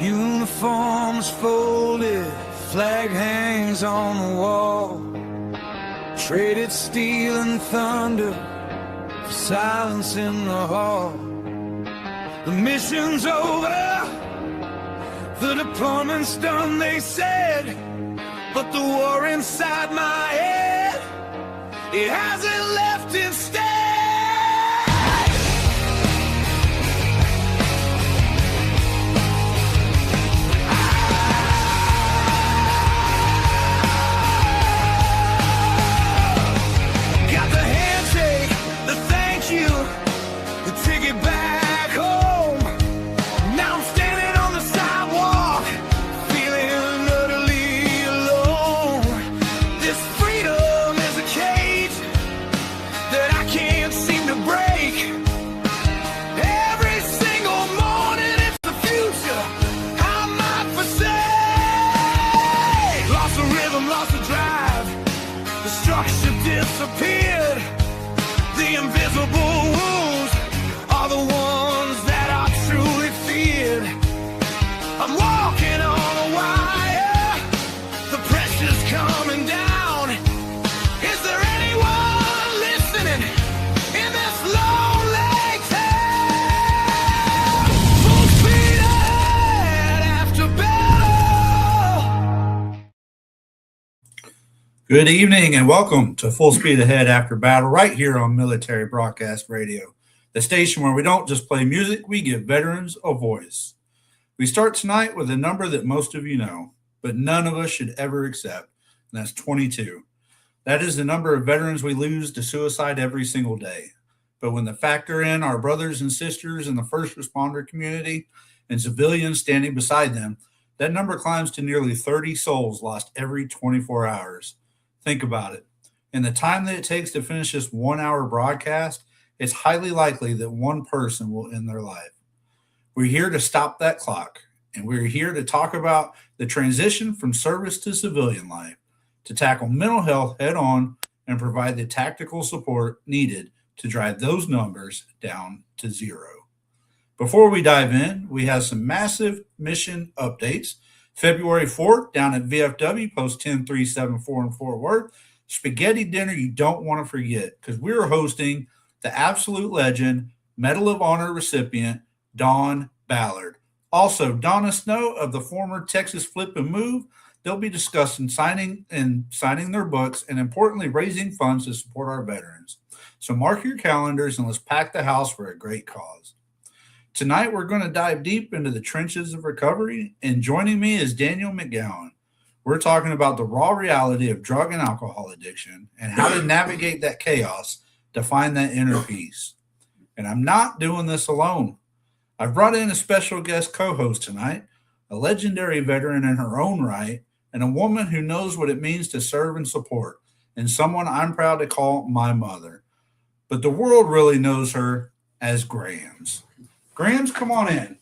Uniforms folded, flag hangs on the wall. Traded steel and thunder for silence in the hall. The mission's over, the deployment's done, they said. But the war inside my head, it hasn't left its stain. Got the handshake, the thank you, the ticket back home. Now I'm standing on the sidewalk, feeling utterly alone. This freedom is a cage that I can't seem to break. Every single morning it's the future I might forsake. Lost the rhythm, lost the drive, the structure disappeared. The invisible wounds are the ones that are truly feared. I'm walking on a wire, the pressure's coming down. Is there anyone listening in this lonely town? Full speed ahead after battle. Good evening and welcome to Full Speed Ahead After Battle right here on Military Broadcast Radio, the station where we don't just play music, we give veterans a voice. We start tonight with a number that most of you know, but none of us should ever accept, and that's 22. That is the number of veterans we lose to suicide every single day. But when they factor in our brothers and sisters in the first responder community and civilians standing beside them, that number climbs to nearly 30 souls lost every 24 hours. Think about it. In the time that it takes to finish this 1 hour broadcast, it's highly likely that one person will end their life. We're here to stop that clock, and we're here to talk about the transition from service to civilian life, to tackle mental health head on and provide the tactical support needed to drive those numbers down to zero. Before we dive in, we have some massive mission updates. February 4th, down at VFW, Post 10374 in Fort Worth, spaghetti dinner you don't want to forget, because we're hosting the absolute legend, Medal of Honor recipient, Dawn Ballard. Also, Donna Snow of the former Texas Flip and Move. They'll be discussing signing their books and, importantly, raising funds to support our veterans. So mark your calendars and let's pack the house for a great cause. Tonight, we're going to dive deep into the trenches of recovery, and joining me is Daniel McGowan. We're talking about the raw reality of drug and alcohol addiction and how to navigate that chaos to find that inner peace. And I'm not doing this alone. I've brought in a special guest co-host tonight, a legendary veteran in her own right, and a woman who knows what it means to serve and support, and someone I'm proud to call my mother. But the world really knows her as Grams. Grams, come on in.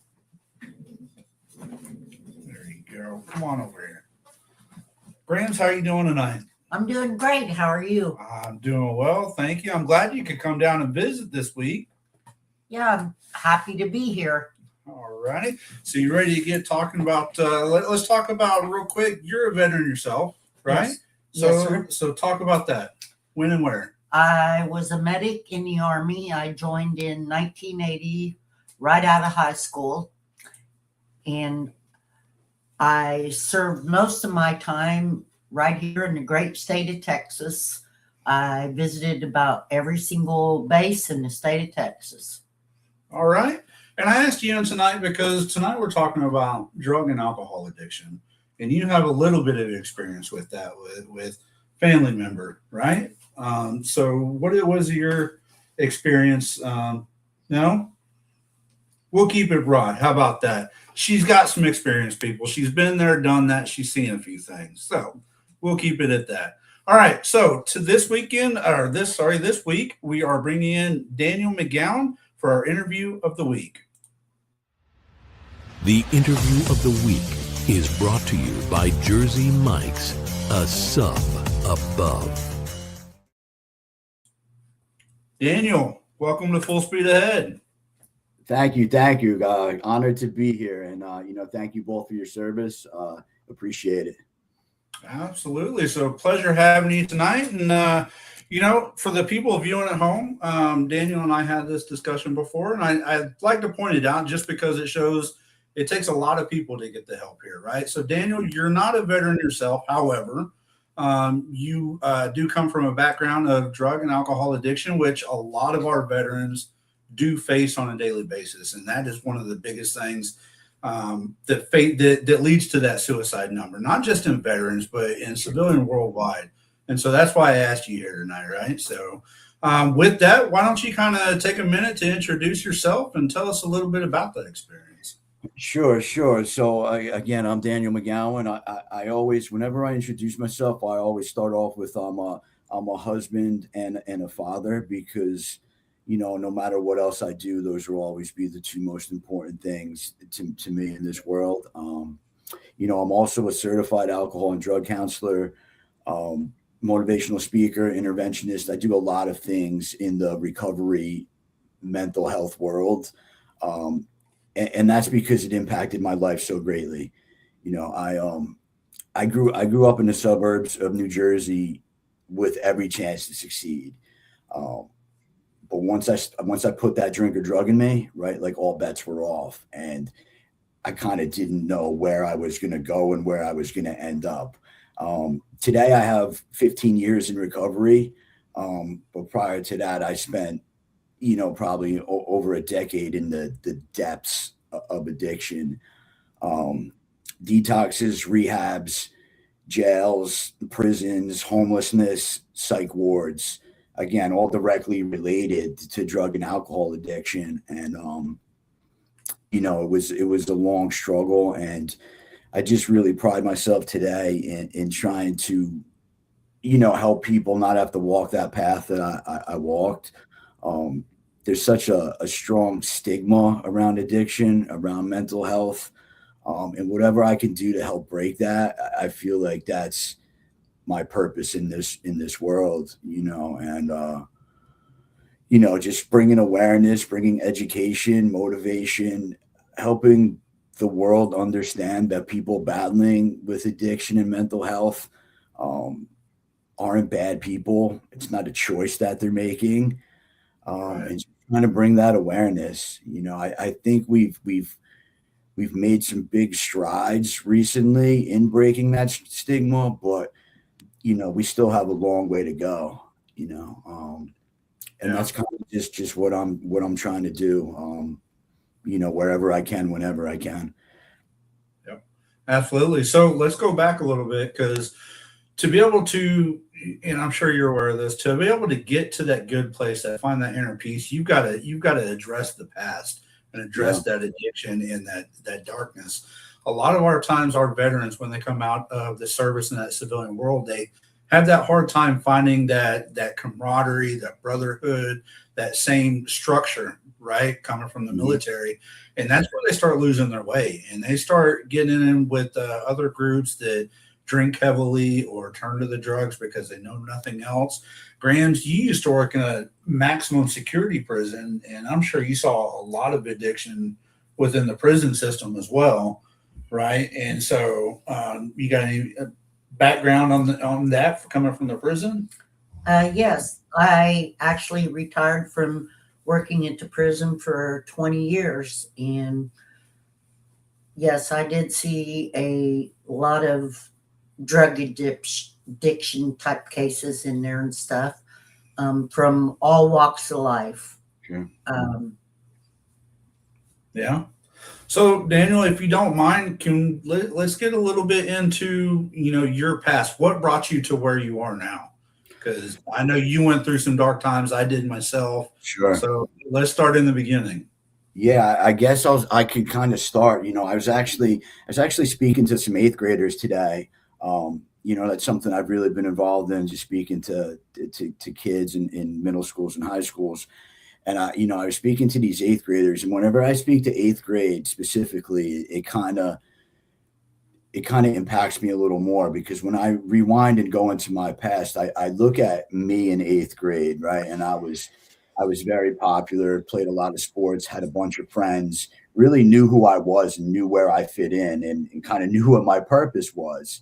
There you go. Come on over here. Grams, how are you doing tonight? I'm doing great. How are you? I'm doing well, thank you. I'm glad you could come down and visit this week. Yeah, I'm happy to be here. All righty. So you ready to get talking about, let's talk about real quick, you're a veteran yourself, right? Yes, sir. So talk about that. When and where? I was a medic in the Army. I joined in 1980, right out of high school. And I served most of my time right here in the great state of Texas. I visited about every single base in the state of Texas. All right. And I asked you tonight because tonight we're talking about drug and alcohol addiction. And you have a little bit of experience with that with family member, right? So what was your experience? No? We'll keep it broad. How about that? She's got some experience, people. She's been there, done that. She's seen a few things. So we'll keep it at that. All right. So to this week, we are bringing in Daniel McGowan for our interview of the week. The interview of the week is brought to you by Jersey Mike's, a sub above. Daniel, welcome to Full Speed Ahead. Thank you. Thank you. Honored to be here. And, thank you both for your service. Appreciate it. Absolutely. So pleasure having you tonight. And, for the people viewing at home, Daniel and I had this discussion before, and I'd like to point it out just because it shows it takes a lot of people to get the help here, right? So, Daniel, you're not a veteran yourself. However, you do come from a background of drug and alcohol addiction, which a lot of our veterans do face on a daily basis. And that is one of the biggest things that leads to that suicide number, not just in veterans, but in civilian worldwide. And so that's why I asked you here tonight, right? So with that, why don't you kind of take a minute to introduce yourself and tell us a little bit about that experience? Sure. So again, I'm Daniel McGowan. I always, whenever I introduce myself, I always start off with I'm a husband and a father, because no matter what else I do, those will always be the two most important things to me in this world. I'm also a certified alcohol and drug counselor, motivational speaker, interventionist. I do a lot of things in the recovery mental health world. And that's because it impacted my life so greatly. I grew up in the suburbs of New Jersey with every chance to succeed. But once I put that drink or drug in me, right, like all bets were off, and I kind of didn't know where I was going to go and where I was going to end up. Today I have 15 years in recovery, but prior to that, I spent probably over a decade in the depths of addiction, detoxes, rehabs, jails, prisons, homelessness, psych wards. Again, all directly related to drug and alcohol addiction. And, it was a long struggle. And I just really pride myself today in trying to, help people not have to walk that path that I walked. There's such a strong stigma around addiction, around mental health. And whatever I can do to help break that, I feel like that's my purpose in this world, and just bringing awareness, bringing education, motivation, helping the world understand that people battling with addiction and mental health aren't bad people. It's not a choice that they're making, Right. and just trying to bring that awareness. I think we've made some big strides recently in breaking that stigma, but we still have a long way to go, and Yeah. that's kind of just what I'm trying to do, wherever I can, whenever I can. Yep. Absolutely. So let's go back a little bit, because to be able to, and I'm sure you're aware of this, to be able to get to that good place, that find that inner peace, you've got to address the past and address that addiction and that darkness. A lot of our times, our veterans, when they come out of the service in that civilian world, they have that hard time finding that camaraderie, that brotherhood, that same structure, right, coming from the military. And that's where they start losing their way, and they start getting in with other groups that drink heavily or turn to the drugs because they know nothing else. Grams, you used to work in a maximum security prison, and I'm sure you saw a lot of addiction within the prison system as well, right? And so, you got any background on that coming from the prison? Yes, I actually retired from working into prison for 20 years. And yes, I did see a lot of drug addiction type cases in there and stuff, from all walks of life. Sure. Yeah. So, Daniel, if you don't mind, let's get a little bit into your past. What brought you to where you are now? Because I know you went through some dark times. I did myself. Sure. So let's start in the beginning. Yeah, I guess I could kind of start. I was actually speaking to some eighth graders today. That's something I've really been involved in, just speaking to kids in middle schools and high schools. And I was speaking to these eighth graders, and whenever I speak to eighth grade specifically, it kind of impacts me a little more, because when I rewind and go into my past, I look at me in eighth grade, right? And I was I was very popular, played a lot of sports, had a bunch of friends, really knew who I was and knew where I fit in, and kind of knew what my purpose was.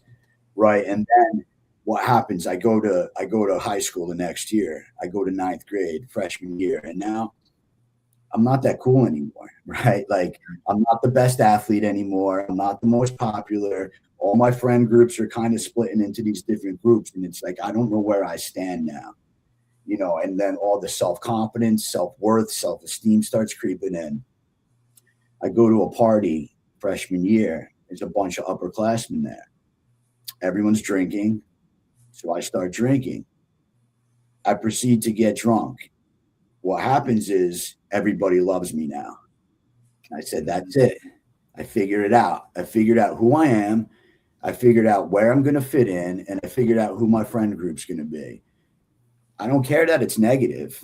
Right. And then what happens? I go to high school the next year. I go to ninth grade, freshman year, and now I'm not that cool anymore. Right. Like, I'm not the best athlete anymore. I'm not the most popular. All my friend groups are kind of splitting into these different groups. And it's like, I don't know where I stand now, and then all the self-confidence, self-worth, self-esteem starts creeping in. I go to a party freshman year. There's a bunch of upperclassmen there. Everyone's drinking. So I start drinking. I proceed to get drunk. What happens is everybody loves me now. I said, that's it. I figured it out. I figured out who I am. I figured out where I'm going to fit in, and I figured out who my friend group's going to be. I don't care that it's negative.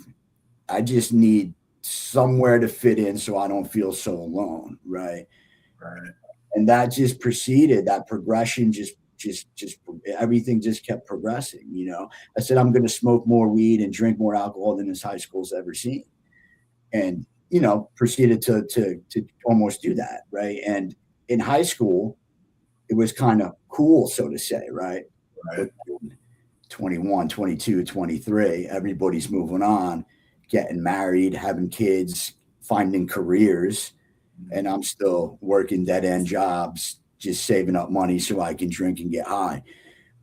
I just need somewhere to fit in so I don't feel so alone. Right. Right. And that just proceeded, that progression just everything just kept progressing. I said, I'm going to smoke more weed and drink more alcohol than this high school's ever seen. And, proceeded to almost do that. Right. And in high school, it was kind of cool, so to say. Right. Right. But 21, 22, 23, everybody's moving on, getting married, having kids, finding careers. And I'm still working dead end jobs, just saving up money so I can drink and get high.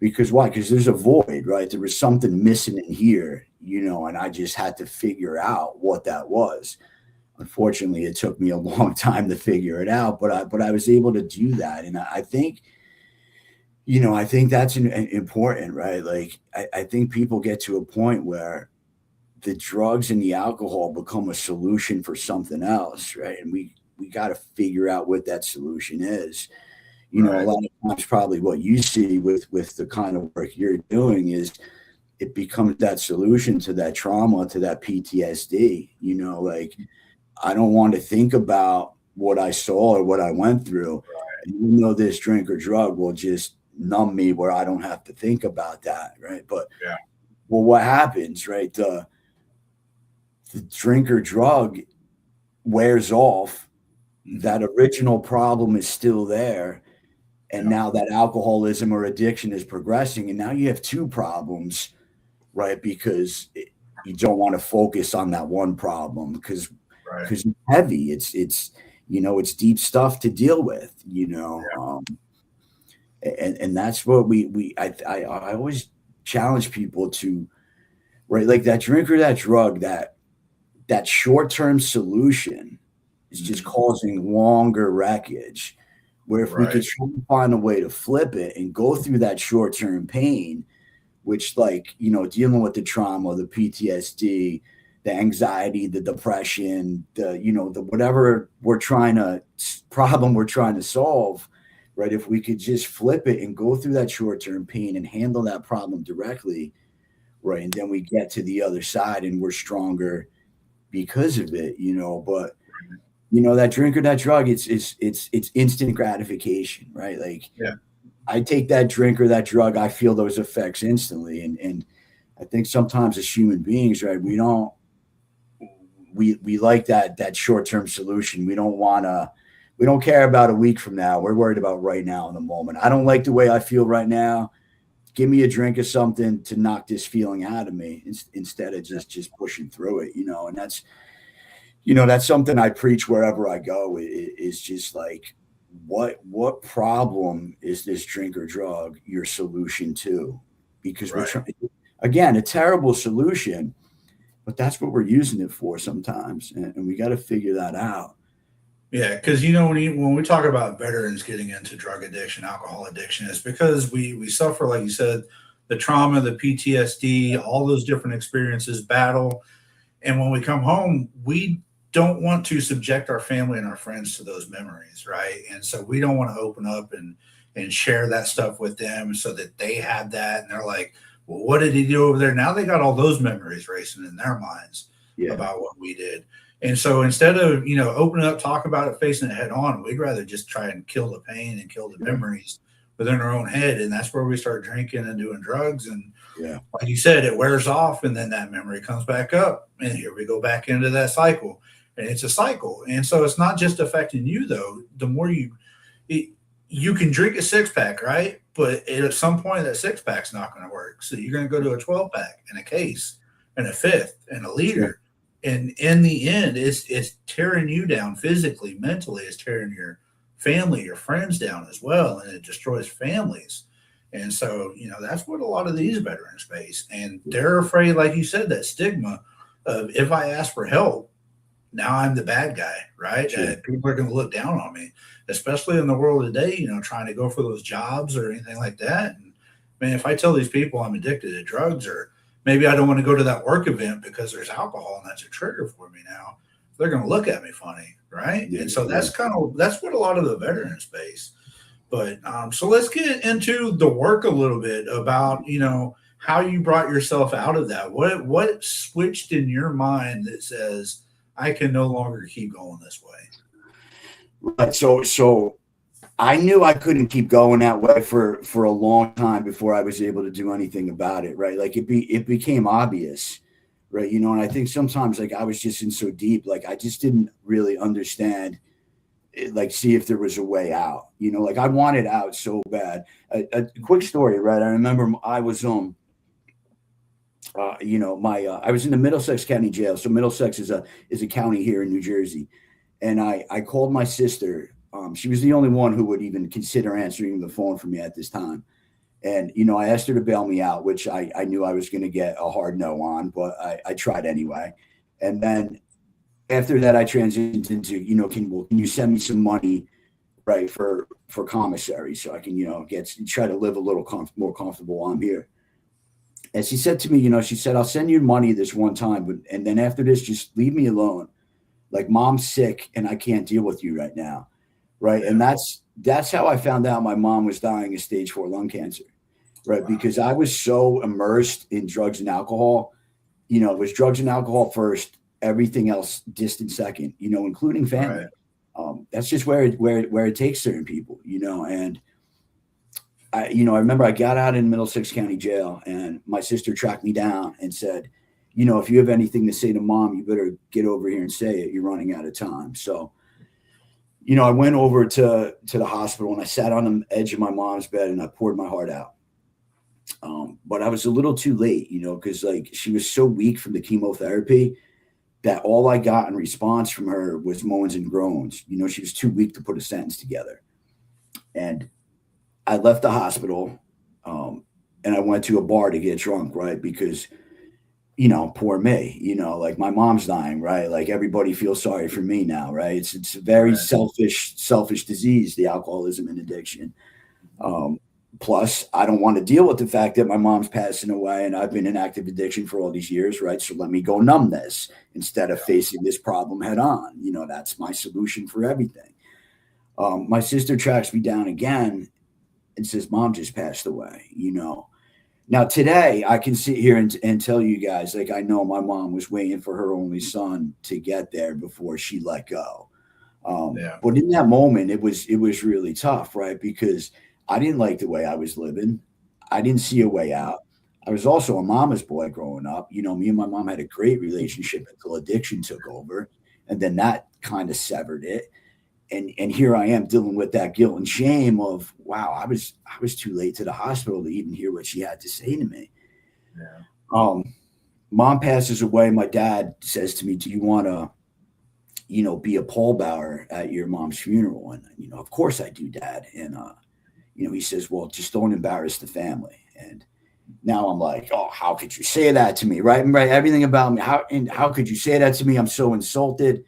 Because why? Because there's a void, right? There was something missing in here, and I just had to figure out what that was. Unfortunately, it took me a long time to figure it out, but I was able to do that. And I think, I think that's important, right? Like, I think people get to a point where the drugs and the alcohol become a solution for something else, right? And we got to figure out what that solution is. Right. A lot of times, probably what you see with the kind of work you're doing is it becomes that solution to that trauma, to that PTSD. Like, I don't want to think about what I saw or what I went through. Right. And even though this drink or drug will just numb me where I don't have to think about that, right? But Yeah. Well, what happens, right? The drink or drug wears off. That original problem is still there. And now that alcoholism or addiction is progressing, and now you have two problems, right? Because you don't want to focus on that one problem because it's heavy. It's deep stuff to deal with, and that's what I always challenge people to, right? Like, that drink or that drug, that short-term solution is just causing longer wreckage. Where if we could try to find a way to flip it and go through that short-term pain, which, like, dealing with the trauma, the PTSD, the anxiety, the depression, the whatever problem we're trying to solve, right? If we could just flip it and go through that short-term pain and handle that problem directly, right? And then we get to the other side and we're stronger because of it, but that drink or that drug, it's instant gratification, right? Like, I take that drink or that drug, I feel those effects instantly. And I think sometimes as human beings, right, we like that short-term solution. We don't care about a week from now. We're worried about right now in the moment. I don't like the way I feel right now. Give me a drink of something to knock this feeling out of me instead of just pushing through it, and that's something I preach wherever I go is just like, what problem is this drink or drug your solution to? Because we're trying, again, a terrible solution, but that's what we're using it for sometimes. And we got to figure that out. Yeah, because when we talk about veterans getting into drug addiction, alcohol addiction, it's because we suffer, like you said, the trauma, the PTSD, all those different experiences, battle, and when we come home, we don't want to subject our family and our friends to those memories, right? And so we don't want to open up and share that stuff with them so that they have that, and they're like, well, what did he do over there? Now they got all those memories racing in their minds about what we did. And so instead of, opening up, talk about it, facing it head on, we'd rather just try and kill the pain and kill the memories within our own head. And that's where we start drinking and doing drugs. And Yeah. like you said, it wears off and then that memory comes back up. And here we go back into that cycle. And it's a cycle. And so it's not just affecting you, though. The more you can drink a 6-pack, right? But at some point, that 6-pack's not going to work. So you're going to go to a 12-pack and a case and a fifth and a liter. Sure. And in the end, it's tearing you down physically, mentally. It's tearing your family, your friends down as well. And it destroys families. And so, that's what a lot of these veterans face. And they're afraid, like you said, that stigma of if I ask for help, now I'm the bad guy, right? Sure. People are going to look down on me, especially in the world today, trying to go for those jobs or anything like that. And man, if I tell these people I'm addicted to drugs, or maybe I don't want to go to that work event because there's alcohol and that's a trigger for me now, they're going to look at me funny, right? Yeah, and so that's what a lot of the veterans face. But so let's get into the work a little bit about, how you brought yourself out of that. What switched in your mind that says, I can no longer keep going this way? Right. So I knew I couldn't keep going that way for a long time before I was able to do anything about it. Right. Like it became obvious. Right. And I think sometimes like I was just in so deep, like I just didn't really understand, like see if there was a way out. Like I wanted out so bad. A quick story, right? I remember I was I was in the Middlesex County Jail. So Middlesex is a county here in New Jersey. And I called my sister. She was the only one who would even consider answering the phone for me at this time. And, I asked her to bail me out, which I knew I was going to get a hard no on, but I tried anyway. And then after that, I transitioned into, can you send me some money, right, for commissary so I can, try to live a little more comfortable while I'm here. And she said to me, she said, I'll send you money this one time, and then after this, just leave me alone. Like mom's sick and I can't deal with you right now. Right. Yeah. And that's how I found out my mom was dying of stage 4 lung cancer. Right. Wow. Because I was so immersed in drugs and alcohol, it was drugs and alcohol first, everything else distant second, including family. Right. That's just where it takes certain people, and I remember I got out in Middlesex County Jail and my sister tracked me down and said, if you have anything to say to mom, you better get over here and say it. You're running out of time. So, I went over to the hospital and I sat on the edge of my mom's bed and I poured my heart out. But I was a little too late, because like she was so weak from the chemotherapy that all I got in response from her was moans and groans. She was too weak to put a sentence together. And I left the hospital and I went to a bar to get drunk, right? Because poor me, like my mom's dying, right? Like everybody feels sorry for me now, right? It's a very selfish disease, the alcoholism and addiction. Plus, I don't want to deal with the fact that my mom's passing away and I've been in active addiction for all these years, right? So let me go numb this instead of facing this problem head on. That's my solution for everything. My sister tracks me down again and says, Mom just passed away, Now, today, I can sit here and tell you guys, like, I know my mom was waiting for her only son to get there before she let go. But in that moment, it was really tough, right? Because I didn't like the way I was living. I didn't see a way out. I was also a mama's boy growing up. Me and my mom had a great relationship until addiction took over. And then that kind of severed it. And here I am dealing with that guilt and shame of, wow, I was too late to the hospital to even hear what she had to say to me. Yeah. Mom passes away. My dad says to me, do you want to, be a pallbearer at your mom's funeral? And, of course I do, Dad. And, he says, well, just don't embarrass the family. And now I'm like, oh, how could you say that to me? Right. Right. Everything about me. How could you say that to me? I'm so insulted.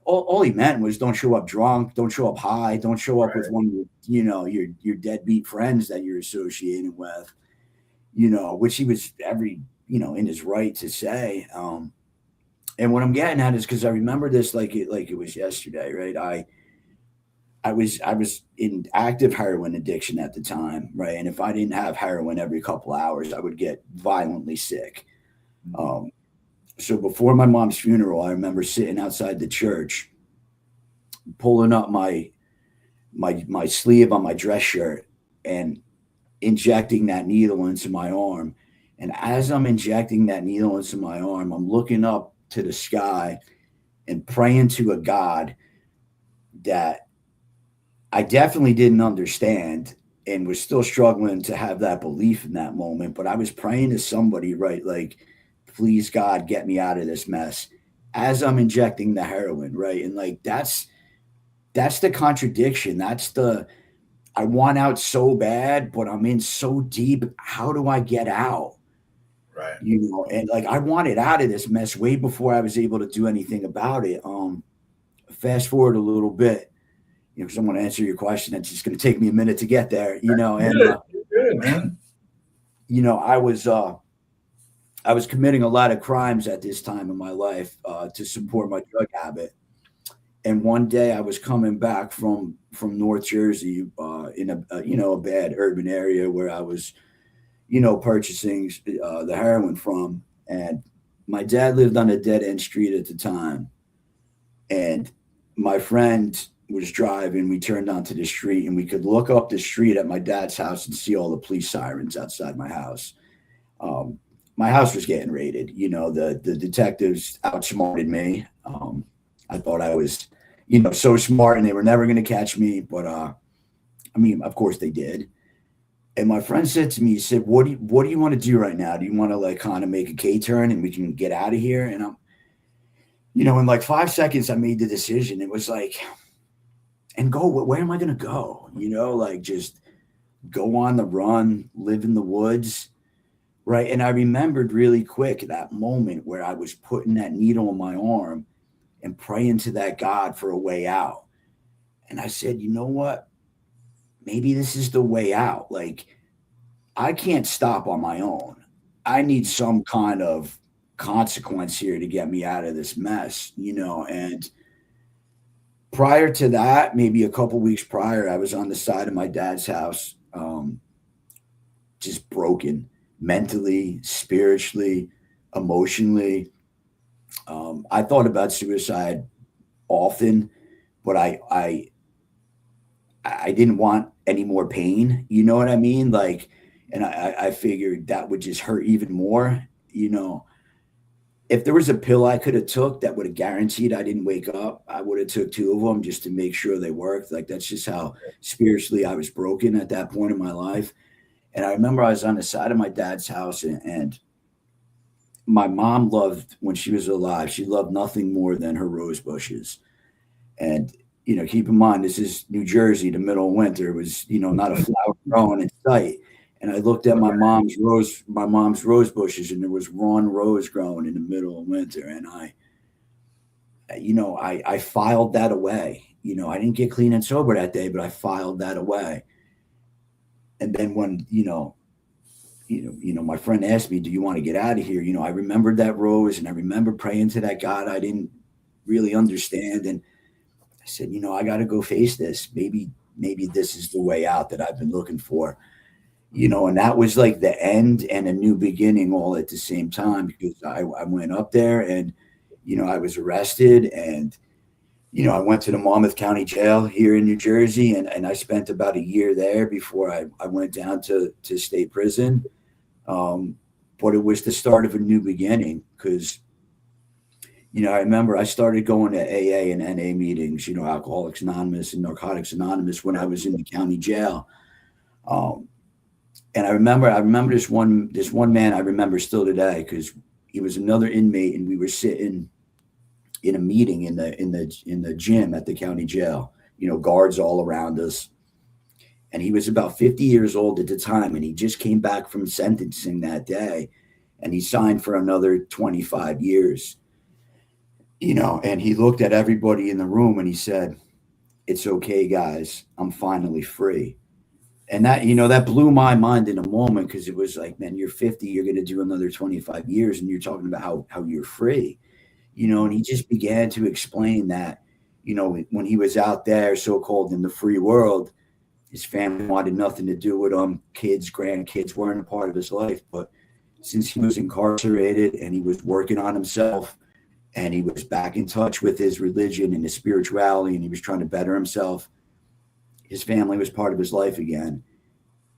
All he meant was don't show up drunk, don't show up high, don't show up with one of your deadbeat friends that you're associated with, which he was in his right to say. And what I'm getting at is because I remember this like it was yesterday, right? I was in active heroin addiction at the time, right? And if I didn't have heroin every couple hours, I would get violently sick. So before my mom's funeral, I remember sitting outside the church, pulling up my sleeve on my dress shirt and injecting that needle into my arm. And as I'm injecting that needle into my arm, I'm looking up to the sky and praying to a God that I definitely didn't understand and was still struggling to have that belief in that moment. But I was praying to somebody, right? Like, please, God, get me out of this mess as I'm injecting the heroin, right? And like, that's the contradiction. I want out so bad, but I'm in so deep. How do I get out? Right. And like, I wanted out of this mess way before I was able to do anything about it. Fast forward a little bit, because I want to answer your question. It's just going to take me a minute to get there, and Good, man. I was committing a lot of crimes at this time in my life to support my drug habit. And one day I was coming back from North Jersey in a bad urban area where I was, purchasing the heroin from. And my dad lived on a dead end street at the time. And my friend was driving. We turned onto the street and we could look up the street at my dad's house and see all the police sirens outside my house. My house was getting raided. The detectives outsmarted me. I thought I was, so smart and they were never going to catch me. But, of course they did. And my friend said to me, he said, what do you want to do right now? Do you want to like kind of make a K-turn and we can get out of here? And I'm, in like 5 seconds, I made the decision. It was like, and go, where am I going to go? Like just go on the run, live in the woods. Right. And I remembered really quick that moment where I was putting that needle in my arm and praying to that God for a way out. And I said, you know what? Maybe this is the way out. Like, I can't stop on my own. I need some kind of consequence here to get me out of this mess, and prior to that, maybe a couple weeks prior, I was on the side of my dad's house, just broken mentally, spiritually, emotionally. I thought about suicide often, but I didn't want any more pain. You know what I mean? Like, and I figured that would just hurt even more. If there was a pill I could have took that would have guaranteed I didn't wake up, I would have took 2 of them just to make sure they worked. Like, that's just how spiritually I was broken at that point in my life. And I remember I was on the side of my dad's house, and my mom loved, when she was alive, she loved nothing more than her rose bushes. And, keep in mind, this is New Jersey, the middle of winter. It was, not a flower growing in sight. And I looked at my mom's rose bushes, and there was one rose growing in the middle of winter. And I filed that away. I didn't get clean and sober that day, but I filed that away. And then when, my friend asked me, do you want to get out of here? I remembered that rose, and I remember praying to that God I didn't really understand. And I said, I got to go face this. Maybe this is the way out that I've been looking for, and that was like the end and a new beginning all at the same time, because I went up there and, I was arrested, and, I went to the Monmouth County Jail here in New Jersey, and I spent about a year there before I went down to state prison. But it was the start of a new beginning, because, I remember I started going to AA and NA meetings, Alcoholics Anonymous and Narcotics Anonymous, when I was in the county jail. And I remember this one man I remember still today, because he was another inmate, and we were sitting in a meeting in the gym at the county jail, guards all around us. And he was about 50 years old at the time, and he just came back from sentencing that day, and he signed for another 25 years. And he looked at everybody in the room and he said, "It's okay, guys. I'm finally free." And that, that blew my mind in a moment, because it was like, man, you're 50, you're going to do another 25 years, and you're talking about how you're free, and he just began to explain that, when he was out there, so-called in the free world, his family wanted nothing to do with him. Kids, grandkids weren't a part of his life. But since he was incarcerated and he was working on himself, and he was back in touch with his religion and his spirituality, and he was trying to better himself, his family was part of his life again.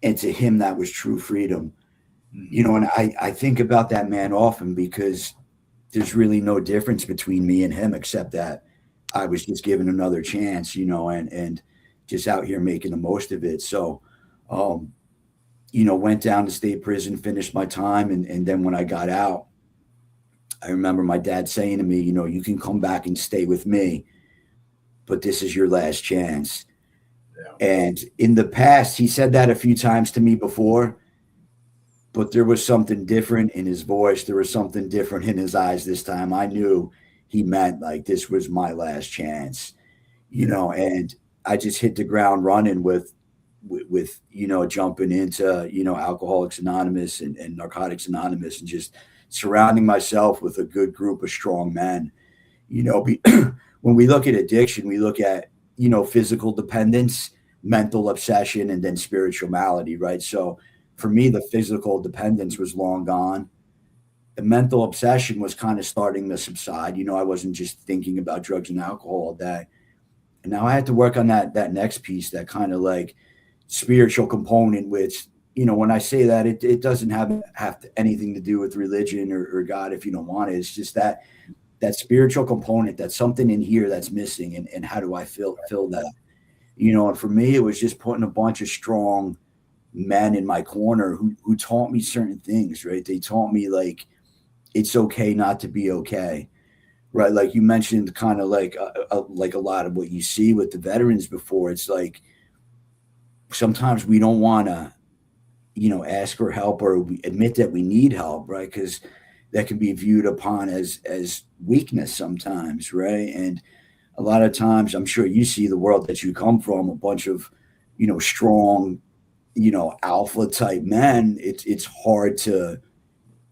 And to him, that was true freedom. And I think about that man often, because there's really no difference between me and him, except that I was just given another chance, and just out here making the most of it. So, went down to state prison, finished my time. And then when I got out, I remember my dad saying to me, you can come back and stay with me, but this is your last chance. Yeah. And in the past, he said that a few times to me before, but there was something different in his voice. There was something different in his eyes this time. I knew he meant like this was my last chance, and I just hit the ground running with jumping into, Alcoholics Anonymous and Narcotics Anonymous, and just surrounding myself with a good group of strong men. When we look at addiction, we look at, physical dependence, mental obsession, and then spiritual malady, right? So for me, the physical dependence was long gone. The mental obsession was kind of starting to subside. I wasn't just thinking about drugs and alcohol all day. And now I had to work on that next piece, that kind of like spiritual component, which, when I say that, it doesn't have anything to do with religion or God if you don't want it. It's just that spiritual component, that's something in here that's missing. And how do I fill that? And for me, it was just putting a bunch of strong men in my corner who taught me certain things, right? They taught me like, it's okay not to be okay, right? Like you mentioned, kind of like a lot of what you see with the veterans before. It's like, sometimes we don't want to, ask for help or we admit that we need help, right? Because that can be viewed upon as weakness sometimes, right? And a lot of times, I'm sure you see the world that you come from, a bunch of, strong, alpha type men. It's hard to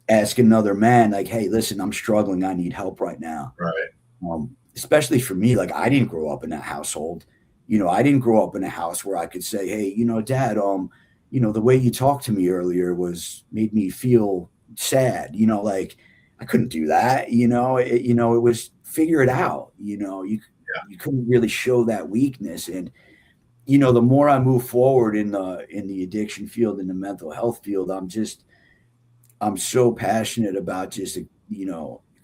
ask another man like, hey, listen, I'm struggling. I need help right now. Right. Especially for me, like I didn't grow up in that household. I didn't grow up in a house where I could say, hey, Dad, the way you talked to me earlier made me feel sad. Like I couldn't do that. It was figure it out. You couldn't really show that weakness. And, the more I move forward in the addiction field, in the mental health field, I'm so passionate about just,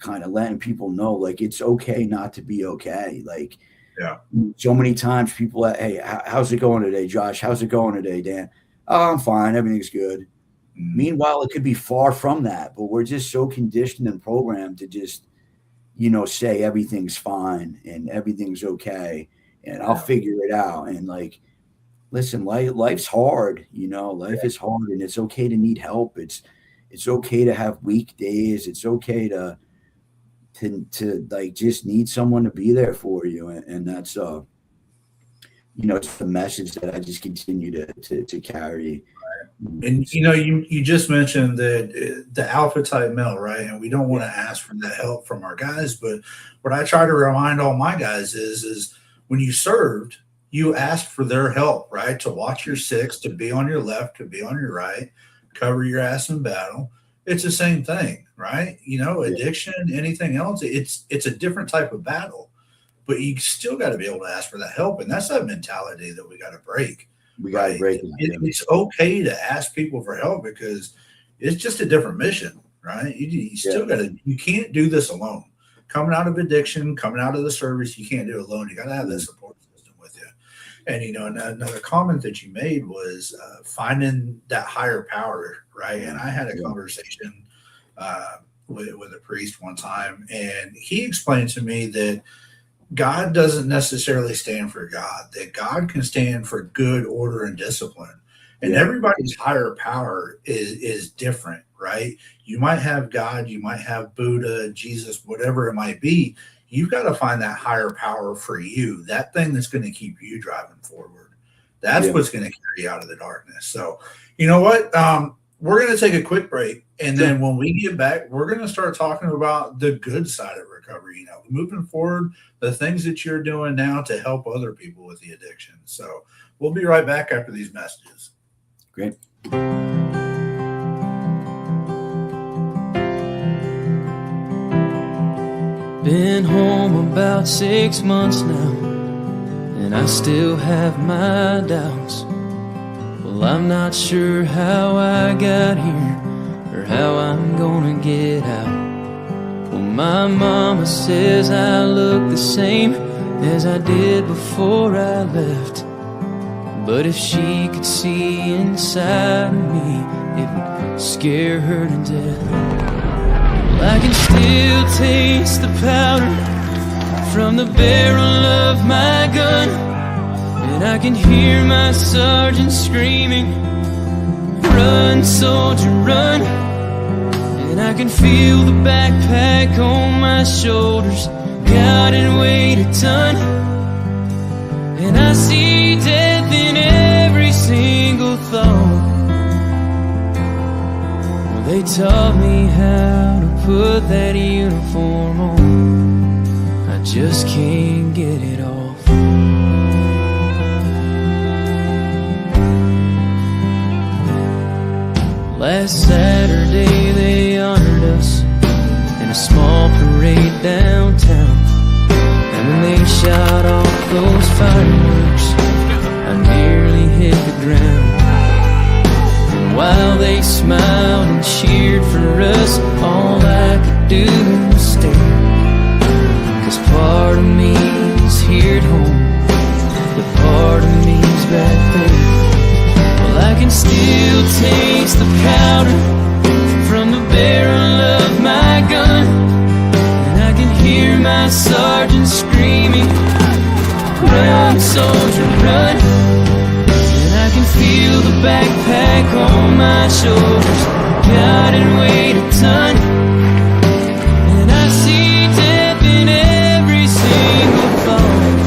kind of letting people know, like, it's okay not to be okay. Like, yeah. So many times people, hey, how's it going today, Josh? How's it going today, Dan? Oh, I'm fine. Everything's good. Mm-hmm. Meanwhile, it could be far from that, but we're just so conditioned and programmed to just, say everything's fine and everything's okay and I'll figure it out. And like, listen, life's hard, life is hard, and it's okay to need help. It's okay to have weak days. It's okay to like just need someone to be there for you. And that's, it's the message that I just continue to carry. And, you just mentioned that the alpha type male, right? And we don't want to ask for that help from our guys. But what I try to remind all my guys is when you served, you asked for their help, right? To watch your six, to be on your left, to be on your right, cover your ass in battle. It's the same thing, right? Addiction, anything else, it's a different type of battle, but you still got to be able to ask for that help. And that's that mentality that we got to break. We got to break it. It's okay to ask people for help because it's just a different mission, right? You still got to, you can't do this alone. Coming out of addiction, coming out of the service, you can't do it alone. You got to have that support system with you. And, another comment that you made was finding that higher power, right? And I had a conversation with a priest one time, and he explained to me that God doesn't necessarily stand for God, that God can stand for good order and discipline. And everybody's higher power is different, right? You might have God, you might have Buddha, Jesus, whatever it might be. You've got to find that higher power for you, that thing that's going to keep you driving forward. That's what's going to carry you out of the darkness. So, you know what? We're going to take a quick break. And then when we get back, we're going to start talking about the good side of recovery, moving forward, the things that you're doing now to help other people with the addiction. So we'll be right back after these messages. Great. Been home about 6 months now, and I still have my doubts. Well, Well, I'm not sure how I got here or how I'm gonna get out. Well, my mama says I look the same as I did before I left. But if she could see inside of me, it would scare her to death. Well, I can still taste the powder from the barrel of my gun, and I can hear my sergeant screaming, "Run, soldier, run!" And I can feel the backpack on my shoulders, God, and weighed a ton. And I see death in every single thought. Well, they taught me how to put that uniform on. I just can't get it off. Last Saturday they honored us in a small parade downtown. And when they shot off those fireworks, I nearly hit the ground. And while they smiled and cheered for us, all I could do was stare. 'Cause part of me is here at home, but part of me is back there. Well, I can still taste the powder from the barrel of my gun, and I can hear my sergeant screaming, "Run, soldier, run!" And I can feel the backpack on my shoulders, God, and weighed a ton. And I see death in every single thought.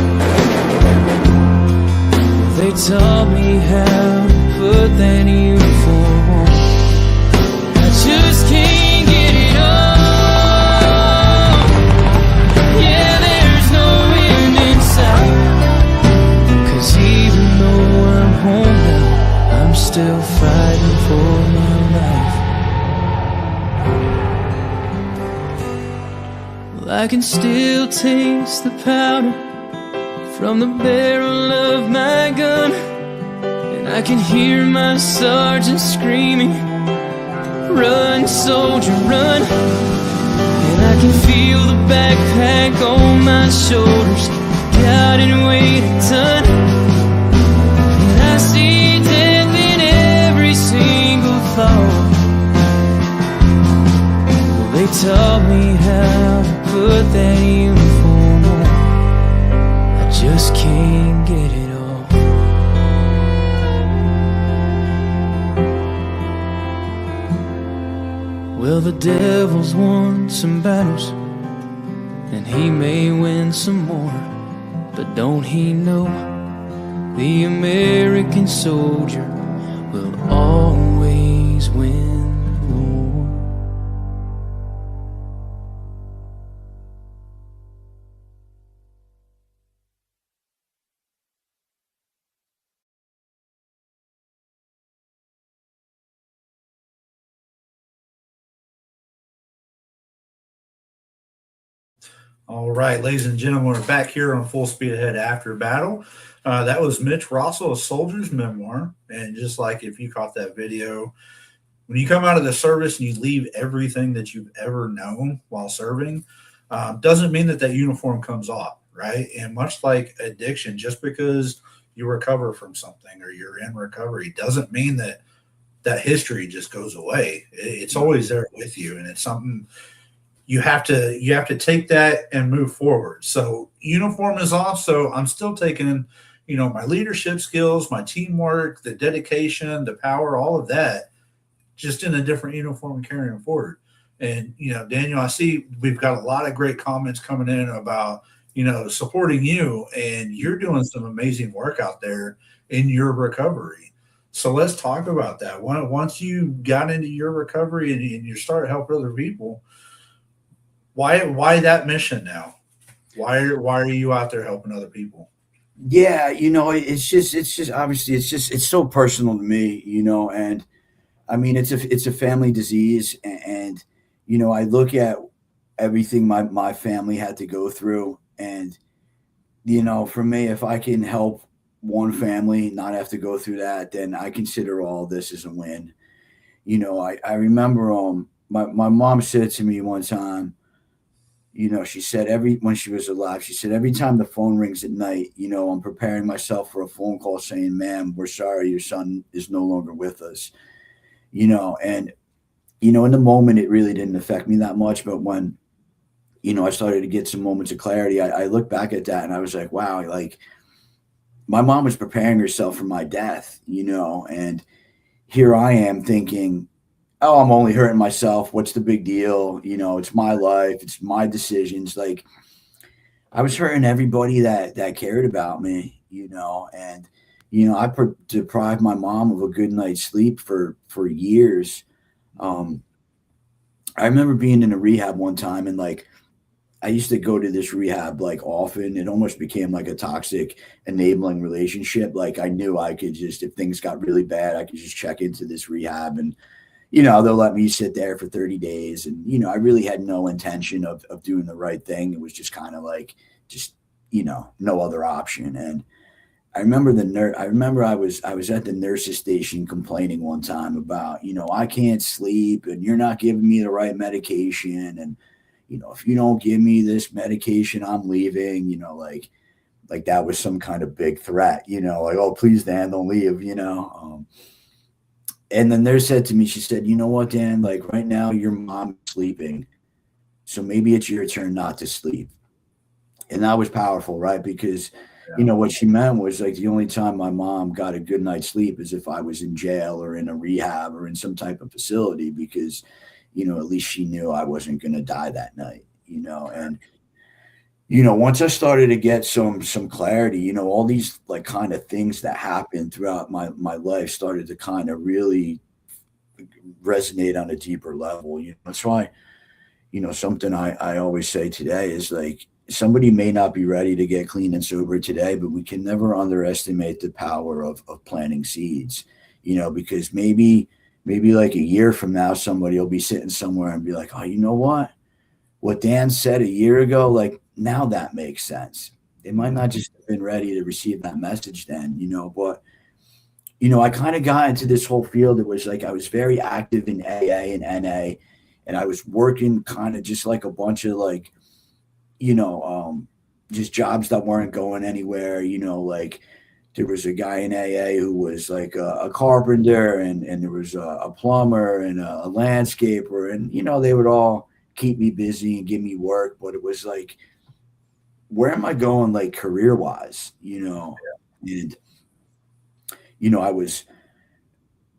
They taught me how to put that uniform on. I just can't get it off. Yeah, there's no end in sight. 'Cause even though I'm home now, I'm still fighting for my life. Well, I can still taste the powder from the barrel of my gun, and I can hear my sergeant screaming, "Run, soldier, run!" And I can feel the backpack on my shoulders, God, and weighed a ton. And I see death in every single thought. Well, they taught me how to put that uniform on. I just can't get it off. Well, the devil's won some battles, and he may win some more. But don't he know the American soldier will always win the war? All right, ladies and gentlemen, we're back here on Full Speed Ahead After Battle. That was Mitch Russell, A Soldier's Memoir. And just like if you caught that video, when you come out of the service and you leave everything that you've ever known while serving, doesn't mean that that uniform comes off, right? And much like addiction, just because you recover from something or you're in recovery doesn't mean that that history just goes away. It's always there with you, and it's something you have to take that and move forward. So uniform is off. So I'm still taking, my leadership skills, my teamwork, the dedication, the power, all of that, just in a different uniform and carrying forward. And, Daniel, I see we've got a lot of great comments coming in about, supporting you, and you're doing some amazing work out there in your recovery. So let's talk about that. Once you got into your recovery and you started helping other people, why that mission now? Why are you out there helping other people? Yeah, it's just obviously it's so personal to me, and I mean it's a family disease, and I look at everything my family had to go through, and for me, if I can help one family not have to go through that, then I consider all this as a win. I remember my mom said to me one time, she said when she was alive, she said, every time the phone rings at night, I'm preparing myself for a phone call saying, ma'am, we're sorry, your son is no longer with us. And in the moment, it really didn't affect me that much. But when, I started to get some moments of clarity, I look back at that and I was like, wow, like my mom was preparing herself for my death, and here I am thinking, oh, I'm only hurting myself. What's the big deal? It's my life. It's my decisions. Like I was hurting everybody that cared about me, and, I deprived my mom of a good night's sleep for years. Um, I remember being in a rehab one time and like, I used to go to this rehab like often. It almost became like a toxic enabling relationship. Like I knew I could just, if things got really bad, I could just check into this rehab and, they'll let me sit there for 30 days. And, I really had no intention of doing the right thing. It was just kind of like, just, no other option. And I remember I was at the nurse's station complaining one time about, I can't sleep and you're not giving me the right medication. And, if you don't give me this medication, I'm leaving, like that was some kind of big threat, like, oh, please, Dan, don't leave, and then nurse said to me, she said, you know what, Dan, like right now your mom is sleeping. So maybe it's your turn not to sleep. And that was powerful, right? Because, what she meant was like the only time my mom got a good night's sleep is if I was in jail or in a rehab or in some type of facility, because, at least she knew I wasn't going to die that night, and, once I started to get some clarity, all these like kind of things that happened throughout my life started to kind of really resonate on a deeper level. That's why, something I always say today is like, somebody may not be ready to get clean and sober today, but we can never underestimate the power of planting seeds, because maybe like a year from now, somebody will be sitting somewhere and be like, oh, you know what Dan said a year ago, like now that makes sense. They might not just have been ready to receive that message then, but, I kind of got into this whole field. It was like, I was very active in AA and NA, and I was working kind of just like a bunch of like, just jobs that weren't going anywhere, like there was a guy in AA who was like a carpenter and there was a plumber and a landscaper. And, they would all keep me busy and give me work. But it was like, where am I going like career wise, And, I was,